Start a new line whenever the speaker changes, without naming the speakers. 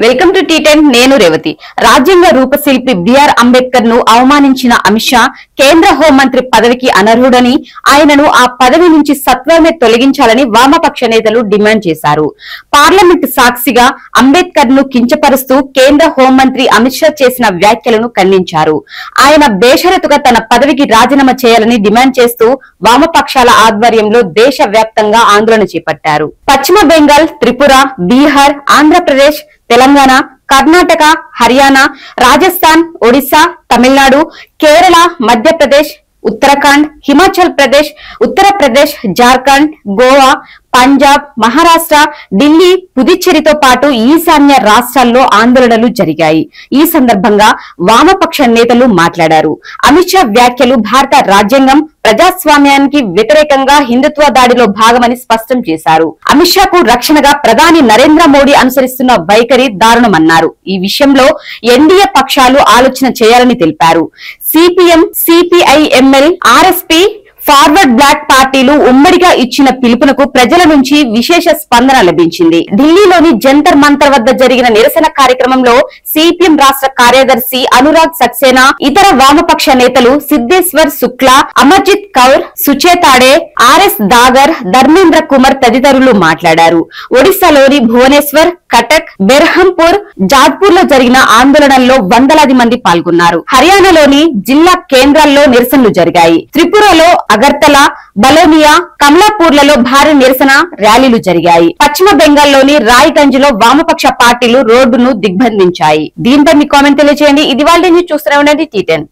Welcome to టీ10 నేను రేవతి. రాజ్యాంగ రూపశిల్పి BR Ambedkar ను అవమానించిన అమిత్ షా కేంద్ర హోంమంత్రి పదవికి అనర్హుడని, ఆయనను ఆ పదవి నుంచి సత్వరమే తొలగించాలని వామపక్ష నేతలు డిమాండ్ చేశారు. పార్లమెంట్ సాక్షిగా అంబేద్కర్ ను కించపరుస్తూ కేంద్ర హోంమంత్రి అమిత్ షా చేసిన వ్యాఖ్యలను ఖండించారు. ఆయన బేషరతుగా తన పదవికి రాజీనామా చేయాలని డిమాండ్ చేస్తూ వామపక్షాల ఆధ్వర్యంలో దేశ వ్యాప్తంగా ఆందోళన చేపట్టారు. పశ్చిమ బెంగాల్, త్రిపుర, బీహార్, ఆంధ్రప్రదేశ్, తెలంగాణ, కర్ణాటక, హర్యానా, రాజస్థాన్, ఒడిశా, తమిళనాడు, కేరళ, మధ్యప్రదేశ్, ఉత్తరాఖండ్, హిమాచల్ ప్రదేశ్, ఉత్తరప్రదేశ్, జార్ఖండ్, గోవా, పంజాబ్, మహారాష్ట్ర, ఢిల్లీ, పుదుచ్చేరితో పాటు ఈశాన్య రాష్ట్రాల్లో ఆందోళనలు జరిగాయి. ఈ సందర్భంగా వామపక్ష నేతలు మాట్లాడారు. అమిత్ షా వ్యాఖ్యలు భారత రాజ్యాంగం, ప్రజాస్వామ్యానికి వ్యతిరేకంగా హిందుత్వ దాడిలో భాగమని స్పష్టం చేశారు. అమిత్ షాకు రక్షణగా ప్రధాని నరేంద్ర మోడీ అనుసరిస్తున్న వైఖరి దారుణమన్నారు. ఈ విషయంలో ఎన్డీఏ పక్షాలు ఆలోచన చేయాలని తెలిపారు. CPM, CPIML, RSP, Forward Bloc పార్టీలు ఉమ్మడిగా ఇచ్చిన పిలుపునకు ప్రజల నుంచి విశేష స్పందన లభించింది. ఢిల్లీలోని జంతర్ మంతర్ వద్ద జరిగిన నిరసన కార్యక్రమంలో సిపిఎం రాష్ట్ర కార్యదర్శి అనురాగ్ సక్సేనా, ఇతర వామపక్ష నేతలు సిద్దేశ్వర్ శుక్లా, అమర్జిత్ కౌర్, సుచేతాడే, ఆర్ఎస్ దాగర్, ధర్మేంద్ర కుమార్ తదితరులు మాట్లాడారు. ఒడిశాలోని భువనేశ్వర్, కటక్, బెర్హంపూర్, జాజ్పూర్ లో జరిగిన ఆందోళనల్లో వందలాది మంది పాల్గొన్నారు. హర్యానాలోని జిల్లా కేంద్రాల్లో నిరసనలు జరిగాయి. త్రిపురలో అగర్తల, బలోనియా, కమలాపూర్లలో భారీ నిరసన ర్యాలీలు జరిగాయి. పశ్చిమ బెంగాల్లోని రాయ్గంజ్ లో వామపక్ష పార్టీలు రోడ్డును దిగ్బంధించాయి. దీనిపై మీ కామెంట్ తెలియజేయండి. ఇది వాళ్ళ చూస్తూనే ఉండండి టీ10.